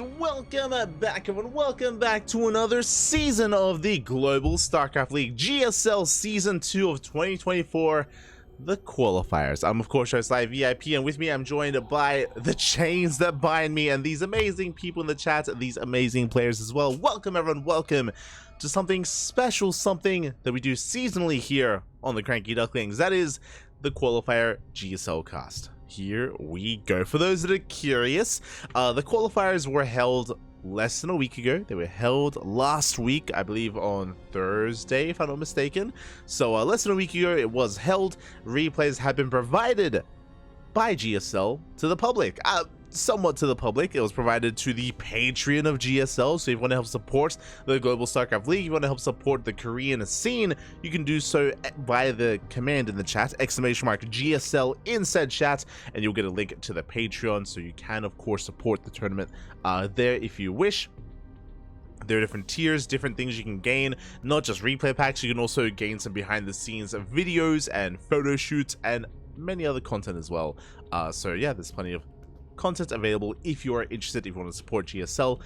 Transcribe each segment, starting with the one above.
welcome back everyone, welcome back to another season of the Global StarCraft League GSL Season 2 of 2024, the Qualifiers. I'm of course your host ZvT, and with me I'm joined by the chains that bind me and these amazing people in the chat, these amazing players as well. Welcome everyone, welcome to something special, something that we do seasonally here on the CranKy Ducklings. That is the Qualifier GSL cast. Here we go. For those that are curious, the qualifiers were held less than a week ago. They were held last week, I believe on Thursday, if I'm not mistaken. So less than a week ago it was held. Replays have been provided by GSL to the public. Somewhat to the public. It was provided to the Patreon of GSL, so if you want to help support the Global StarCraft League, if you want to help support the Korean scene, you can do so via the command in the chat, !GSL in said chat, and you'll get a link to the Patreon, so you can of course support the tournament there if you wish. There are different tiers, different things you can gain, not just replay packs. You can also gain some behind the scenes videos and photo shoots and many other content as well. So yeah, there's plenty of content available if you are interested, if you want to support GSL.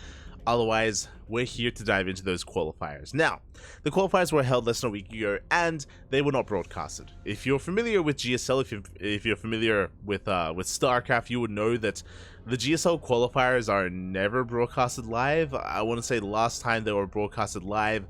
Otherwise, we're here to dive into those qualifiers. Now, the qualifiers were held less than a week ago and they were not broadcasted. If you're familiar with GSL, if you're familiar with StarCraft, you would know that the GSL qualifiers are never broadcasted live. I want to say the last time they were broadcasted live,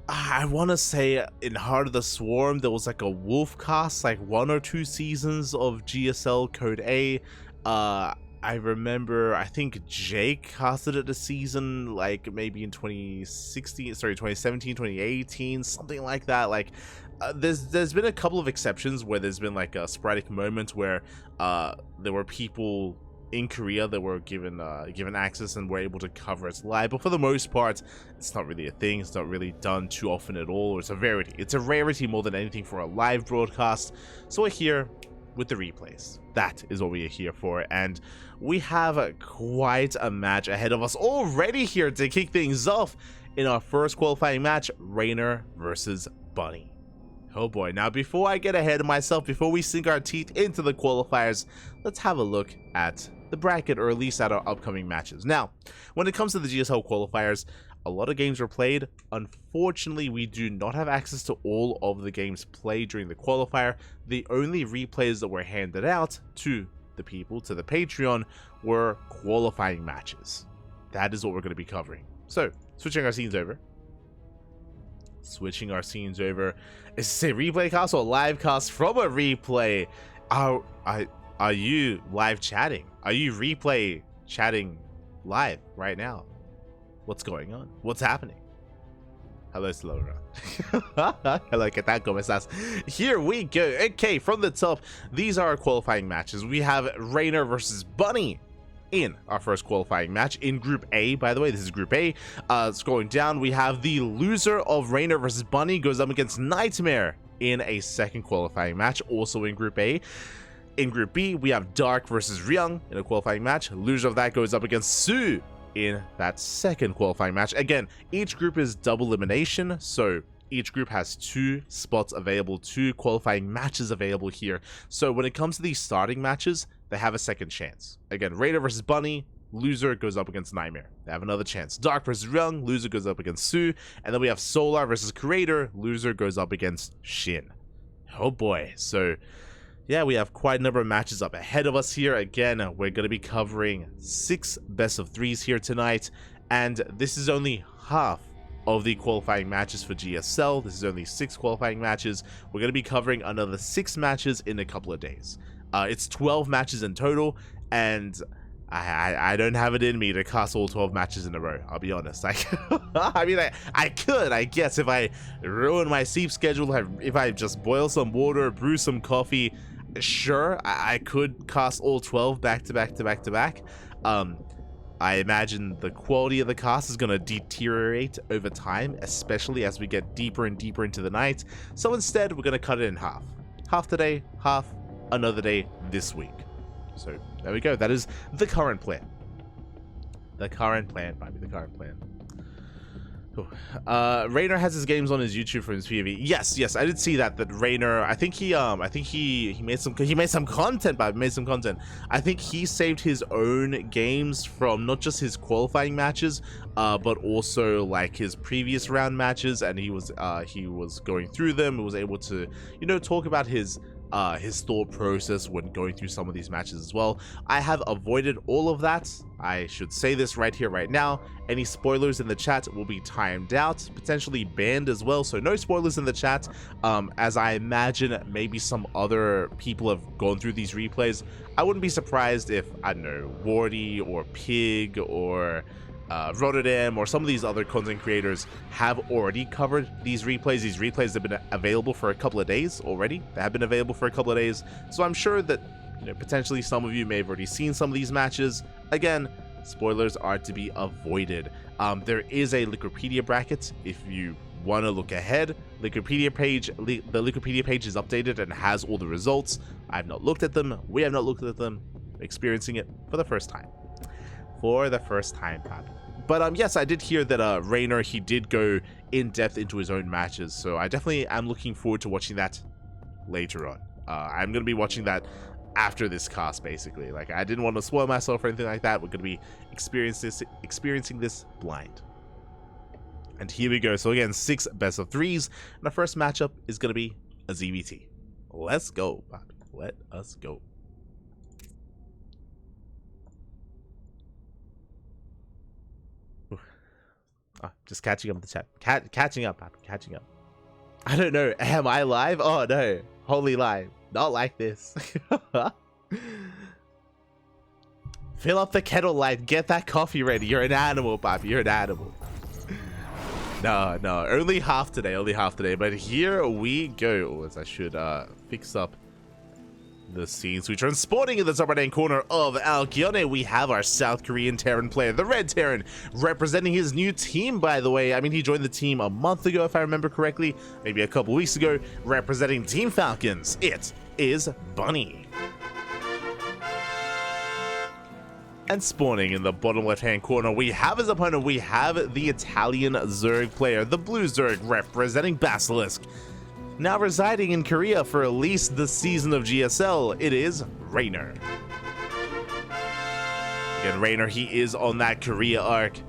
I want to say in Heart of the Swarm, there was like a wolf cast, like 1 or 2 seasons of GSL Code A. I remember, I think Jake casted it a season, like maybe in 2017, 2018, something like that. Like, there's been a couple of exceptions where there's been like a sporadic moment where there were people in Korea that were given access and were able to cover it live, but for the most part, it's not really a thing. It's not really done too often at all. It's a rarity. It's a rarity more than anything for a live broadcast. So we're here with the replays. That is what we are here for, and we have quite a match ahead of us already here to kick things off in our first qualifying match, Reynor versus Bunny. Oh boy. Now, before I get ahead of myself, before we sink our teeth into the qualifiers, let's have a look at the bracket, or at least at our upcoming matches. Now, when it comes to the GSL qualifiers, a lot of games were played. Unfortunately, we do not have access to all of the games played during the qualifier. The only replays that were handed out to the people, to the Patreon, were qualifying matches. That is what we're going to be covering. So, switching our scenes over. Is this a replay cast or live cast from a replay? Are you live chatting? Are you replay chatting live right now? What's going on? What's happening? Hello, Slowra. Hello, ¿qué tal? ¿Cómo estás? Here we go. Okay, from the top, these are our qualifying matches. We have Reynor versus Bunny in our first qualifying match in Group A. By the way, this is Group A. Scrolling down, we have the loser of Reynor versus Bunny goes up against Nightmare in a second qualifying match, also in Group A. In Group B, we have Dark versus Ryung in a qualifying match. Loser of that goes up against Su in that second qualifying match. Again, each group is double elimination, so each group has 2 spots available, 2 qualifying matches available here. So when it comes to these starting matches, they have a second chance. Again, Reynor versus Bunny, loser goes up against Nightmare. They have another chance. Dark versus Ryung, loser goes up against Su. And then we have Solar versus Creator, loser goes up against Shin. Oh boy. So yeah, we have quite a number of matches up ahead of us here. Again, we're going to be covering 6 best of 3s here tonight, and this is only half of the qualifying matches for GSL. This is only 6 qualifying matches. We're going to be covering another 6 matches in a couple of days. It's 12 matches in total, and I don't have it in me to cast all 12 matches in a row, I'll be honest. I mean, I could, I guess, if I ruin my sleep schedule, if I just boil some water, brew some coffee. Sure, I could cast all 12 back to back. I imagine the quality of the cast is going to deteriorate over time, especially as we get deeper and deeper into the night. So instead, we're going to cut it in half. Half today, half another day this week. So there we go. That is the current plan. The current plan. Reynor has his games on his YouTube for his PvE. Yes, I did see that Reynor, I think he made some content, but made some content. I think he saved his own games from not just his qualifying matches, but also like his previous round matches, and he was going through them. He was able to, you know, talk about his thought process when going through some of these matches as well. I have avoided all of that. I should say this right here, right now. Any spoilers in the chat will be timed out, potentially banned as well, so no spoilers in the chat, as I imagine maybe some other people have gone through these replays. I wouldn't be surprised if, I don't know, Wardy or Pig or Rotterdam or some of these other content creators have already covered these replays. These replays have been available for a couple of days already. They have been available for a couple of days, so I'm sure that, you know, potentially some of you may have already seen some of these matches. Again, spoilers are to be avoided. There is a Wikipedia bracket if you want to look ahead. The Wikipedia page is updated and has all the results. I have not looked at them. We have not looked at them. Experiencing it for the first time. Pat. But yes, I did hear that Reynor, he did go in depth into his own matches, so I definitely am looking forward to watching that later on. I'm gonna be watching that after this cast, basically. Like, I didn't want to spoil myself or anything like that. We're gonna be experiencing this blind. And here we go. So again, 6 best of 3s, and our first matchup is gonna be a ZvT. Let's go, Pat. Let us go. Just catching up with the chat. Catching up. I don't know. Am I live? Oh no. Holy live. Not like this. Fill up the kettle light. Get that coffee ready. You're an animal, Papi. You're an animal. No. Only half today. But here we go. As I should fix up the scene switcher. And sporting in the top right-hand corner of Alkyone, we have our South Korean Terran player, the Red Terran, representing his new team, by the way. I mean, he joined the team a month ago, if I remember correctly, maybe a couple weeks ago, representing Team Falcons. It is Bunny. And spawning in the bottom left-hand corner, we have his opponent. We have the Italian Zerg player, the Blue Zerg, representing Basilisk. Now residing in Korea for at least the season of GSL, it is Reynor. Again, Reynor, he is on that Korea arc.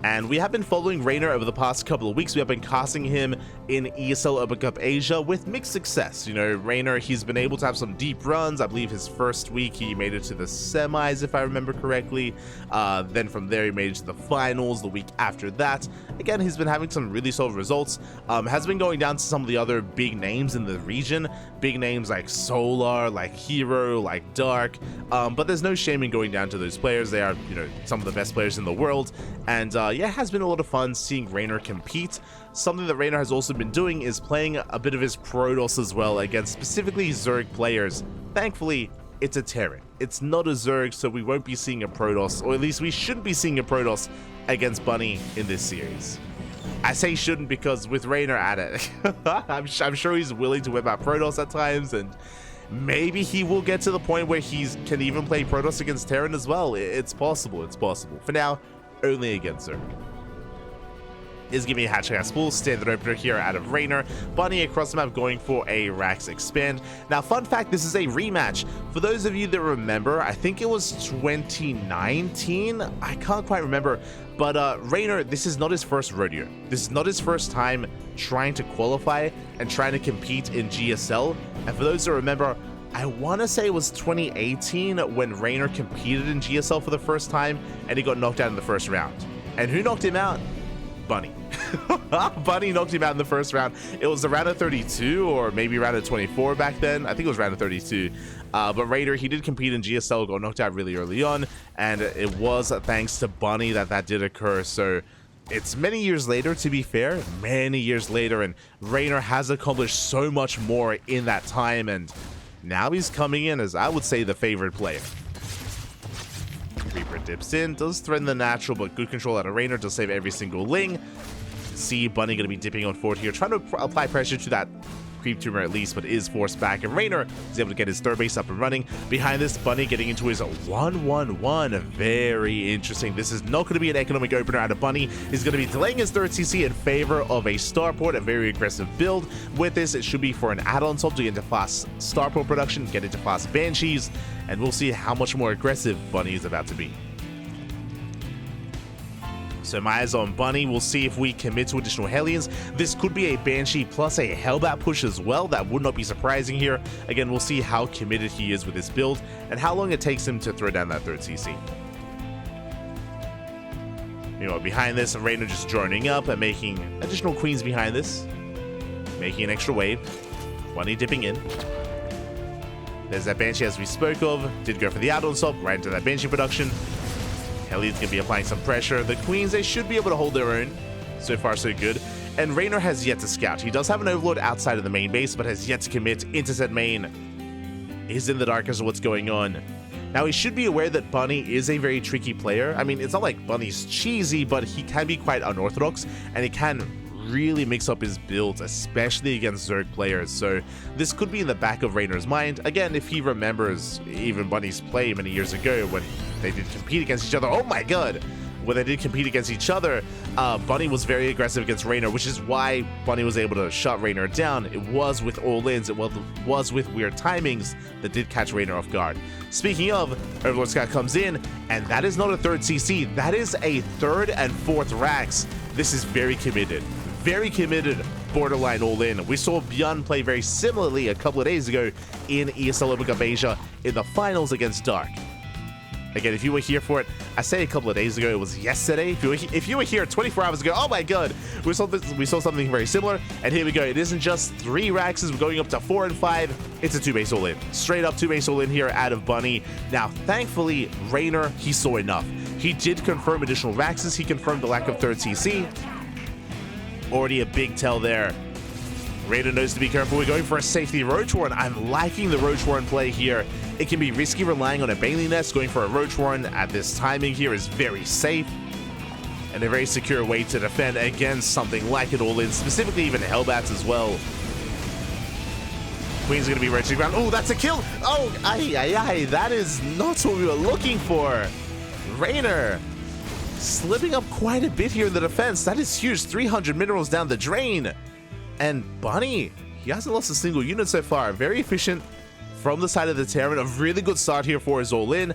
And we have been following Reynor over the past couple of weeks. We have been casting him in ESL Open Cup Asia with mixed success. You know, Reynor, he's been able to have some deep runs. I believe his first week he made it to the semis, if I remember correctly. Then from there he made it to the finals the week after that. Again, he's been having some really solid results. Has been going down to some of the other big names in the region. Big names like Solar, like Hero, like Dark. But there's no shame in going down to those players. They are, you know, some of the best players in the world. And yeah, it has been a lot of fun seeing Reynor compete. Something that Reynor has also been doing is playing a bit of his Protoss as well against specifically Zerg players. Thankfully, it's a Terran. It's not a Zerg, so we won't be seeing a Protoss, or at least we shouldn't be seeing a Protoss against Bunny in this series. I say shouldn't because with Reynor at it, I'm sure he's willing to whip out Protoss at times, and maybe he will get to the point where he can even play Protoss against Terran as well. It's possible. For now, only against Zerg. Is giving me a hatch gas full standard opener here out of Reynor. Bunny across the map going for a Rax expand. Now, fun fact, this is a rematch. For those of you that remember, I think it was 2019. I can't quite remember. But Reynor, this is not his first rodeo. This is not his first time trying to qualify and trying to compete in GSL. And for those that remember, I want to say it was 2018 when Reynor competed in GSL for the first time and he got knocked out in the first round. And who knocked him out? Bunny. Bunny knocked him out in the first round. It was the round of 32 or maybe round of 24 back then. I think it was round of 32. But Reynor, he did compete in GSL, got knocked out really early on, and it was thanks to Bunny that did occur. So it's many years later, to be fair, many years later, and Reynor has accomplished so much more in that time, and now he's coming in as, I would say, the favorite player. Reaper dips in, does threaten the natural, but good control out of Reynor, does save every single Ling. See Bunny going to be dipping on forward here, trying to apply pressure to that creep tumor at least, but is forced back. And Reynor is able to get his third base up and running. Behind this, Bunny getting into his 1-1-1. Very interesting. This is not going to be an economic opener out of Bunny. He's going to be delaying his third CC in favor of a starport, a very aggressive build. With this, it should be for an add-on swap to get into fast starport production, get into fast banshees, and we'll see how much more aggressive Bunny is about to be. So my eyes on Bunny. We'll see if we commit to additional Hellions. This could be a Banshee plus a Hellbat push as well. That would not be surprising here. Again, we'll see how committed he is with this build and how long it takes him to throw down that third CC. You know, behind this, Reynor just droning up and making additional queens behind this. Making an extra wave. Bunny dipping in. There's that Banshee as we spoke of. Did go for the add-on swap right into that Banshee production. Hellions going to be applying some pressure. The queens, they should be able to hold their own. So far, so good. And Reynor has yet to scout. He does have an overlord outside of the main base, but has yet to commit into said main. He's in the dark as to what's going on. Now, he should be aware that Bunny is a very tricky player. I mean, it's not like Bunny's cheesy, but he can be quite unorthodox, and he can really mix up his builds, especially against Zerg players. So this could be in the back of Reynor's mind. Again, if he remembers even Bunny's play many years ago when they did compete against each other. Oh my god! When they did compete against each other, Bunny was very aggressive against Reynor, which is why Bunny was able to shut Reynor down. It was with all-ins, it was with weird timings that did catch Reynor off guard. Speaking of, Overlord Scout comes in, and that is not a third CC, that is a third and fourth racks. This is very committed. Very committed, borderline all-in. We saw Bjorn play very similarly a couple of days ago in ESL Open Cup Asia in the finals against Dark. Again, if you were here for it, I say a couple of days ago, it was yesterday. If you were here 24 hours ago, oh my god, we saw something very similar. And here we go. It isn't just 3 racks, we're going up to 4 and 5. It's a 2-base all-in. Straight up 2-base all-in here out of Bunny. Now, thankfully, Reynor, he saw enough. He did confirm additional racks. He confirmed the lack of third CC. Already a big tell there. Reynor knows to be careful. We're going for a safety Roach Warren. I'm liking the Roach Warren play here. It can be risky relying on a Bailey Nest. Going for a Roach Warren at this timing here is very safe and a very secure way to defend against something like an all-in, specifically even Hellbats as well. Queen's going to be rotating around. Oh, that's a kill. Oh, aye. That is not what we were looking for. Reynor slipping up quite a bit here in the defense. That is huge. 300 minerals down the drain. And Bunny, he hasn't lost a single unit so far. Very efficient from the side of the Terran. A really good start here for his all-in.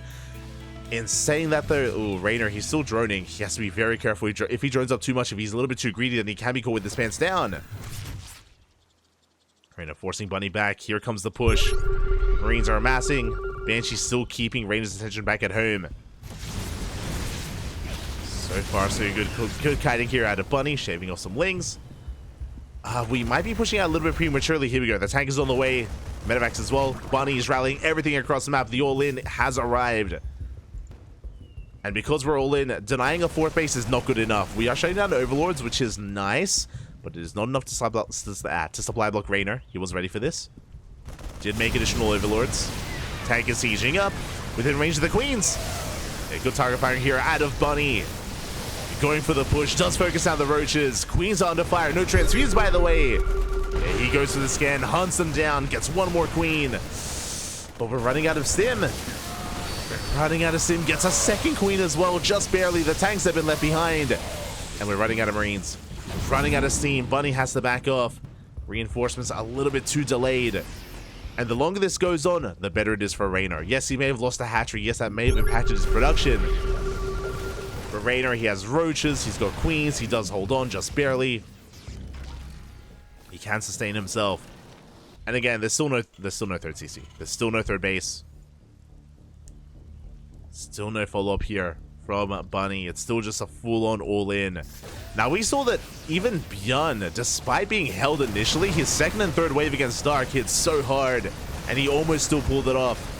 In saying that though, oh, Reynor, he's still droning. He has to be very careful. If he drones up too much, if he's a little bit too greedy, then he can be caught with this pants down. Reynor forcing Bunny back. Here comes the push. Marines are amassing. Banshee's still keeping Reynor's attention back at home. So far, so good. Good kiting here out of Bunny, shaving off some lings. We might be pushing out a little bit prematurely. Here we go. The tank is on the way. Medivacs as well. Bunny is rallying everything across the map. The all-in has arrived. And because we're all in, denying a 4th base is not good enough. We are shutting down Overlords, which is nice, but it is not enough to supply block Reynor. He was ready for this. Did make additional Overlords. Tank is sieging up within range of the Queens. A good target firing here out of Bunny. Going for the push, does focus down the Roaches. Queens are under fire, no transfuse by the way. Yeah, he goes for the scan, hunts them down, gets one more Queen. But we're running out of stim. We're running out of stim, gets a second Queen as well, just barely. The tanks have been left behind. And we're running out of Marines. Running out of steam, Bunny has to back off. Reinforcements a little bit too delayed. And the longer this goes on, the better it is for Reynor. Yes, he may have lost a hatchery. Yes, that may have impacted his production. For Reynor, he has Roaches, he's got Queens, he does hold on just barely. He can sustain himself. And again, there's still no third CC. There's still no third base. Still no follow-up here from Bunny. It's still just a full-on all-in. Now, we saw that even Bjorn, despite being held initially, his second and third wave against Dark hit so hard, and he almost still pulled it off.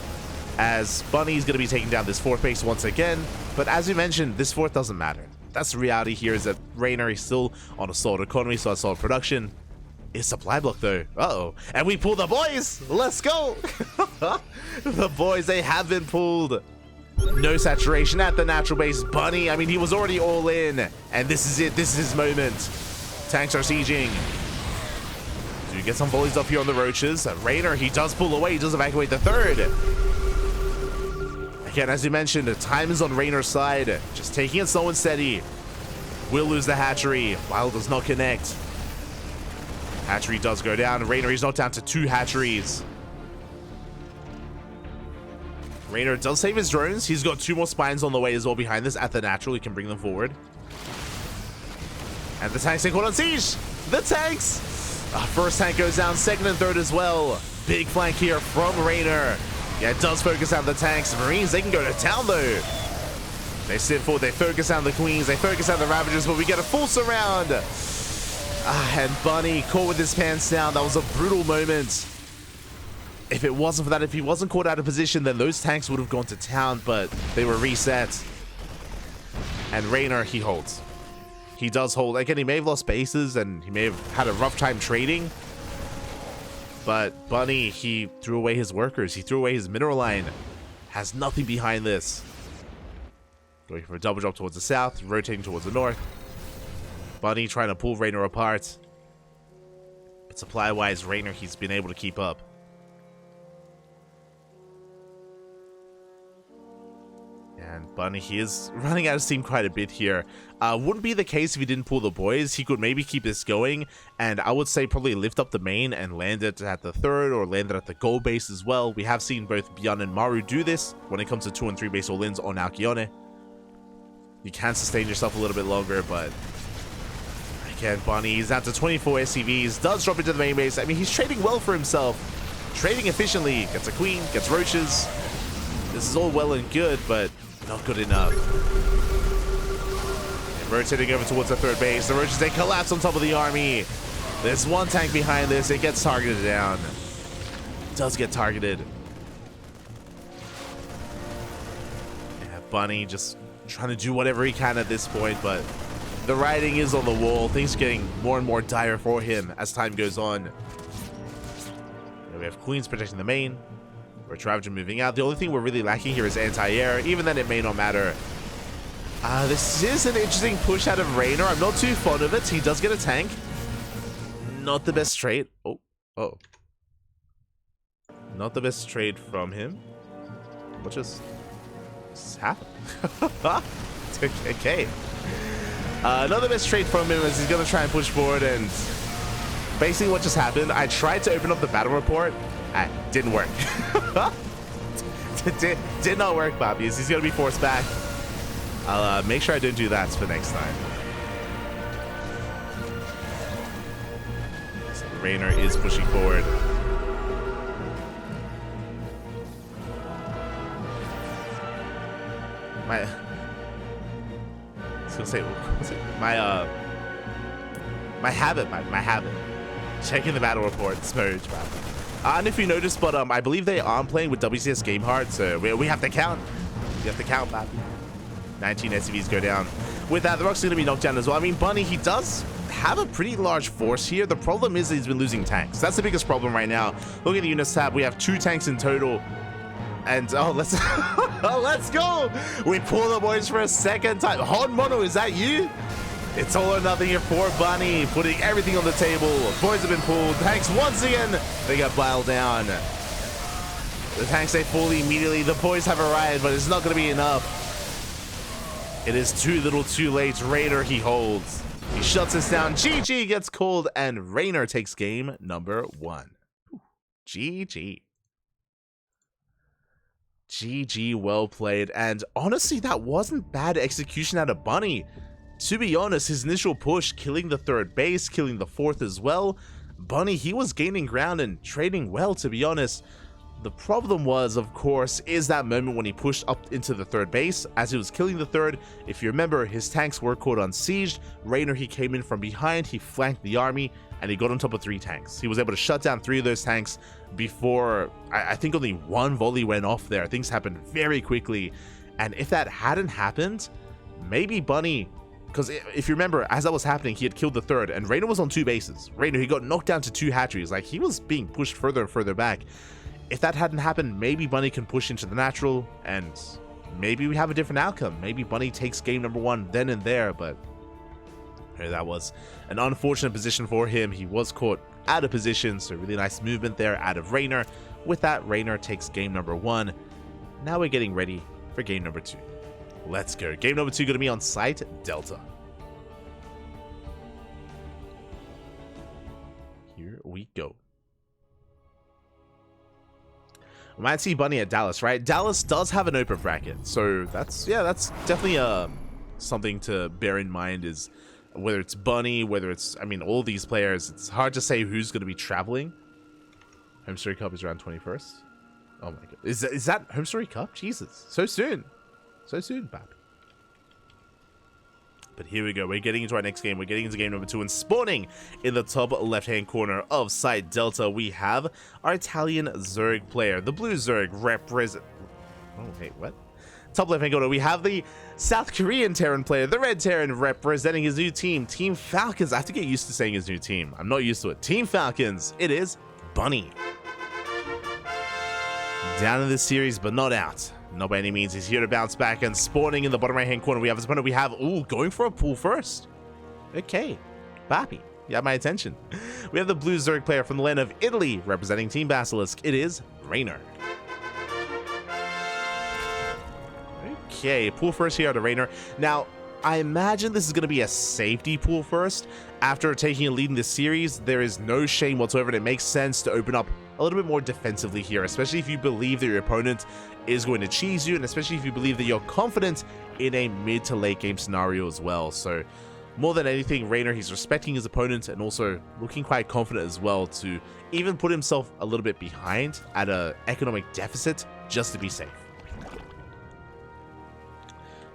As Bunny's going to be taking down this 4th base once again. But as we mentioned, this 4th doesn't matter. That's the reality here, is that Reynor is still on a solid economy, so a solid production. It's supply block though. Uh-oh. And we pull the boys! Let's go! The boys, they have been pulled. No saturation at the natural base. Bunny, I mean, he was already all in. And this is it. This is his moment. Tanks are sieging. Do get some volleys up here on the roaches. Reynor, he does pull away. He does evacuate the third. Again, as you mentioned, the time is on Reynor's side. Just taking it slow and steady. Will lose the hatchery. Wild does not connect. Hatchery does go down. Reynor, he's knocked down to 2 hatcheries. Reynor does save his drones. He's got 2 more spines on the way as well behind this at the natural. He can bring them forward. And the tanks are caught on siege. The tanks. First tank goes down. Second and third as well. Big flank here from Reynor. Yeah, it does focus on the tanks. Marines, they can go to town though. They sit forward. They focus on the queens. They focus on the ravagers, but we get a full surround. And Bunny caught with his pants down. That was a brutal moment. If it wasn't for that, if he wasn't caught out of position, then those tanks would have gone to town, but they were reset. And Reynor, he holds. He does hold. Again, he may have lost bases and he may have had a rough time trading. But Bunny, he threw away his workers. He threw away his mineral line. Has nothing behind this. Going for a double drop towards the south, rotating towards the north. Bunny trying to pull Reynor apart. But supply-wise, Reynor, he's been able to keep up. And Bunny, he is running out of steam quite a bit here. Wouldn't be the case if he didn't pull the boys. He could maybe keep this going, and I would say probably lift up the main and land it at the third or land it at the goal base as well. We have seen both Bjorn and Maru do this when it comes to 2 and 3 base all-ins on Alkione. You can sustain yourself a little bit longer, but again, Bunny, he's out to 24 SCVs, does drop into the main base. I mean, he's trading well for himself. Trading efficiently. Gets a queen, gets roaches. This is all well and good, but not good enough. And rotating over towards the third base. The roaches, they collapse on top of the army. There's 1 tank behind this. It gets targeted down. It does get targeted. Yeah, Bunny just trying to do whatever he can at this point, but the writing is on the wall. Things are getting more and more dire for him as time goes on. And we have queens protecting the main. Ravager moving out. The only thing we're really lacking here is anti-air. Even then, it may not matter. This is an interesting push out of Reynor. I'm not too fond of it. He does get a tank. Not the best trade. Oh. Not the best trade from him. What just happened? Okay. Not the best trade from him as he's going to try and push forward, and basically what just happened, I tried to open up the battle report. Didn't work. did not work, Bobbies. He's going to be forced back. I'll make sure I don't do that for next time. So Reynor is pushing forward. I was going to say, what was it? My habit. Checking the battle report. Smurge, man. I don't know if you noticed, but I believe they are playing with WCS Game Hard, so we have to count. We have to count, baby. 19 SCVs go down. With that, the Rock's going to be knocked down as well. I mean, Bunny, he does have a pretty large force here. The problem is he's been losing tanks. That's the biggest problem right now. Look at the units tab. We have 2 tanks in total. And, let's let's go. We pull the boys for a second time. Hon Mono, is that you? It's all or nothing here for Bunny, putting everything on the table. Boys have been pulled. Tanks once again, they got biled down. The tanks, they fall immediately. The boys have arrived, but it's not going to be enough. It is too little too late. Reynor, he holds. He shuts us down. GG gets called, and Reynor takes game number 1. GG. GG, well played. And honestly, that wasn't bad execution out of Bunny. To be honest, his initial push, killing the third base, killing the fourth as well, Bunny, he was gaining ground and trading well, to be honest. The problem was, of course, is that moment when he pushed up into the third base. As he was killing the third, if you remember, his tanks were caught unsieged. Reynor, he came in from behind, he flanked the army, and he got on top of 3 tanks. He was able to shut down 3 of those tanks before, I think only 1 volley went off there. Things happened very quickly. And if that hadn't happened, maybe Bunny... Because if you remember, as that was happening, he had killed the third, and Reynor was on 2 bases. Reynor, he got knocked down to 2 hatcheries. Like, he was being pushed further and further back. If that hadn't happened, maybe Bunny can push into the natural, and maybe we have a different outcome. Maybe Bunny takes game number 1 then and there, but that was an unfortunate position for him. He was caught out of position, so really nice movement there out of Reynor. With that, Reynor takes game number 1. Now we're getting ready for game number 2. Let's go. Game number 2 going to be on site Delta. Here we go. We might see Bunny at Dallas, right? Dallas does have an open bracket, so that's definitely something to bear in mind. Is whether it's Bunny, whether it's, I mean, all these players, it's hard to say who's going to be traveling. Home Story Cup is around 21st. Oh my god, is that Home Story Cup? Jesus, so soon. So soon, Bab. But here we go. We're getting into our next game. We're getting into game number 2. And spawning in the top left-hand corner of site Delta, we have our Italian Zerg player. The blue Zerg represent... Oh, wait, what? Top left-hand corner, we have the South Korean Terran player. The red Terran representing his new team. Team Falcons. I have to get used to saying his new team. I'm not used to it. Team Falcons. It is Bunny. Down in this series, but not out. Not by any means. He's here to bounce back, and spawning in the bottom right hand corner we have his opponent. We have, ooh, going for a pool first. Okay, Bappy, you have my attention. We have the blue Zerg player from the land of Italy representing Team Basilisk. It is Reynor. Okay, pool first here to Reynor. Now, I imagine this is going to be a safety pool first. After taking a lead in this series, there is no shame whatsoever, and it makes sense to open up a little bit more defensively here, especially if you believe that your opponent is going to cheese you, and especially if you believe that you're confident in a mid to late game scenario as well. So more than anything, Reynor, he's respecting his opponent and also looking quite confident as well to even put himself a little bit behind at an economic deficit just to be safe.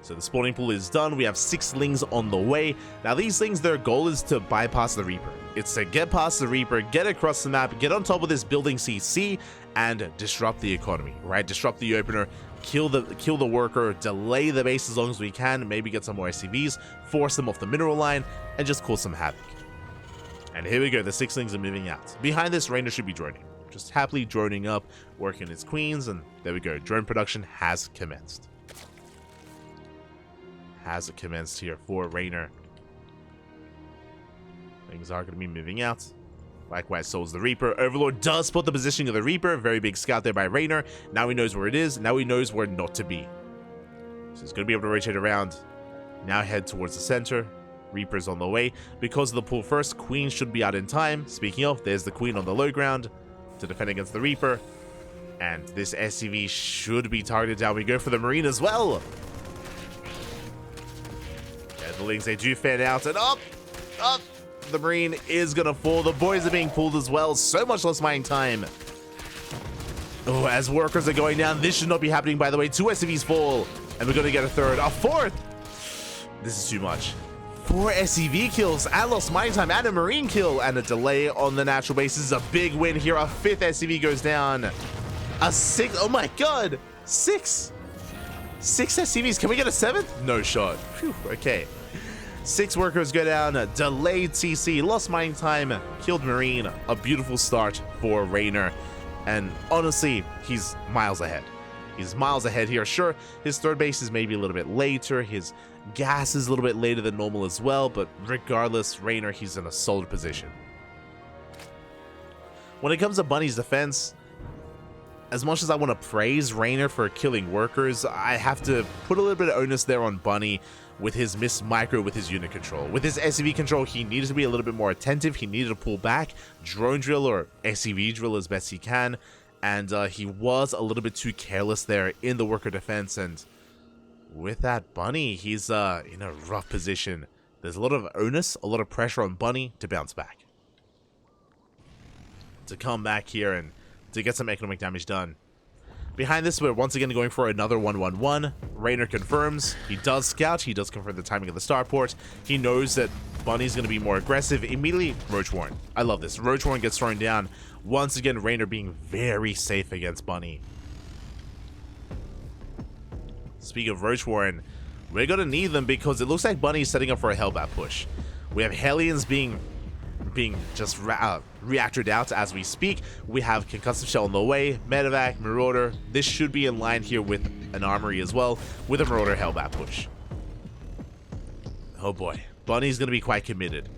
So the spawning pool is done. We have 6 Lings on the way. Now these Lings, their goal is to bypass the Reaper. It's to get past the Reaper, get across the map, get on top of this building CC, and disrupt the economy, right? Disrupt the opener, kill the worker, delay the base as long as we can, maybe get some more SCVs, force them off the mineral line, and just cause some havoc. And here we go, the 6 Lings are moving out. Behind this, Reynor should be droning. Just happily droning up, working its queens, and there we go. Drone production has commenced. Has commenced here for Reynor. Things are going to be moving out. Likewise, so is the Reaper. Overlord does spot the positioning of the Reaper. Very big scout there by Reynor. Now he knows where it is. Now he knows where not to be. So he's going to be able to rotate around. Now head towards the center. Reaper's on the way. Because of the pull first, Queen should be out in time. Speaking of, there's the Queen on the low ground to defend against the Reaper. And this SCV should be targeted down. We go for the Marine as well. The Lings, they do fan out, and up, the Marine is gonna fall. The boys are being pulled as well. So much less mining time. Oh, as workers are going down, this should not be happening, by the way. 2 SCVs fall, and we're gonna get a third, a fourth. This is too much. 4 SCV kills, and lost mining time, and a Marine kill, and a delay on the natural base. This is a big win here. A 5th SCV goes down. A 6th, oh my god, 6 SCVs. Can we get a 7th? No shot. Phew, okay. 6 workers go down, delayed CC, lost mining time, killed Marine. A beautiful start for Reynor. And honestly, he's miles ahead. He's miles ahead here. Sure, his third base is maybe a little bit later. His gas is a little bit later than normal as well. But regardless, Reynor, he's in a solid position. When it comes to Bunny's defense, as much as I want to praise Reynor for killing workers, I have to put a little bit of onus there on Bunny with his miss micro with his unit control. With his SCV control, he needed to be a little bit more attentive. He needed to pull back, drone drill or SCV drill as best he can. And he was a little bit too careless there in the worker defense. And with that, Bunny, he's in a rough position. There's a lot of onus, a lot of pressure on Bunny to bounce back. To come back here and to get some economic damage done. Behind this, we're once again going for another 1-1-1. Reynor confirms. He does scout. He does confirm the timing of the starport. He knows that Bunny's going to be more aggressive. Immediately, Roach Warren. I love this. Roach Warren gets thrown down. Once again, Reynor being very safe against Bunny. Speaking of Roach Warren, we're going to need them because it looks like Bunny's setting up for a Hellbat push. We have Hellions being just reactored out as we speak. We have Concussive Shell on the way, Medevac, Marauder. This should be in line here with an Armory as well, with a Marauder Hellbat push. Oh boy, Bunny's going to be quite committed.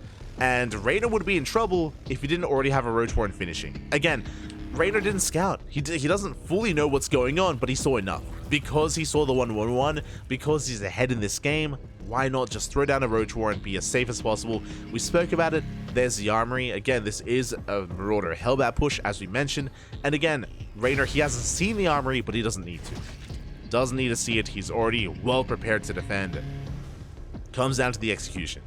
And Reynor would be in trouble if he didn't already have a Roach Warren finishing. Again, Reynor didn't scout. He doesn't fully know what's going on, but he saw enough. Because he saw the 1-1-1, because he's ahead in this game, why not just throw down a Roach Warren, be as safe as possible? We spoke about it. There's the Armory. Again, this is a Marauder Hellbat push, as we mentioned. And again, Reynor, he hasn't seen the Armory, but he doesn't need to. Doesn't need to see it. He's already well prepared to defend. Comes down to the execution.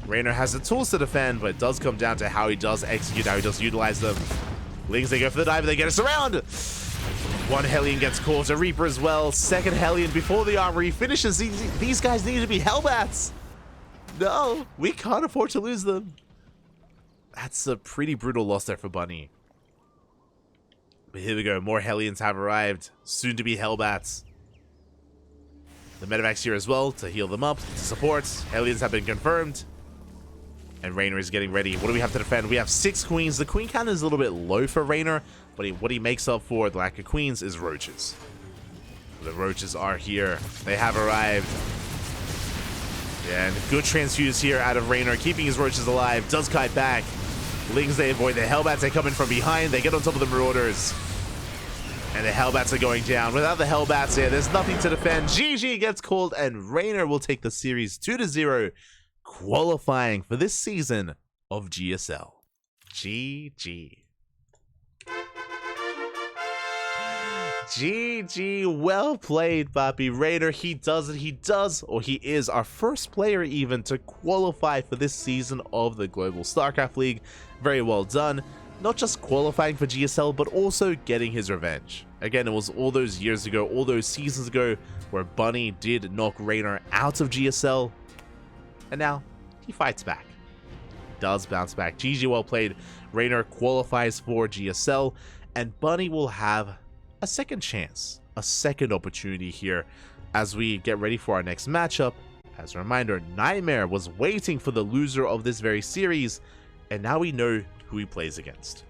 Reynor has the tools to defend, but it does come down to how he does execute, how he does utilize them. Lings, they go for the dive, they get us around. One Hellion gets caught, a Reaper as well. Second Hellion before the Armory finishes. These guys need to be Hellbats. No, we can't afford to lose them. That's a pretty brutal loss there for Bunny. But here we go, more Hellions have arrived. Soon to be Hellbats. The Medevac's here as well to heal them up, to support. Hellions have been confirmed. And Reynor is getting ready. What do we have to defend? We have 6 queens. The queen count is a little bit low for Reynor, but what he makes up for the lack of queens is roaches. The roaches are here. They have arrived. And good transfuse here out of Reynor, keeping his roaches alive. Does kite back. Lings, they avoid the Hellbats. They come in from behind. They get on top of the Marauders. And the Hellbats are going down. Without the Hellbats here, there's nothing to defend. GG gets called, and Reynor will take the series 2-0. Qualifying for this season of GSL. GG. GG, well played, Papi. Reynor, he is our first player even to qualify for this season of the Global StarCraft League. Very well done. Not just qualifying for GSL, but also getting his revenge. Again, it was all those years ago, all those seasons ago, where Bunny did knock Reynor out of GSL. And now, he fights back. Does bounce back. GG, well played. Reynor qualifies for GSL, and Bunny will have a second chance, a second opportunity here as we get ready for our next matchup. As a reminder, Nightmare was waiting for the loser of this very series, and now we know who he plays against.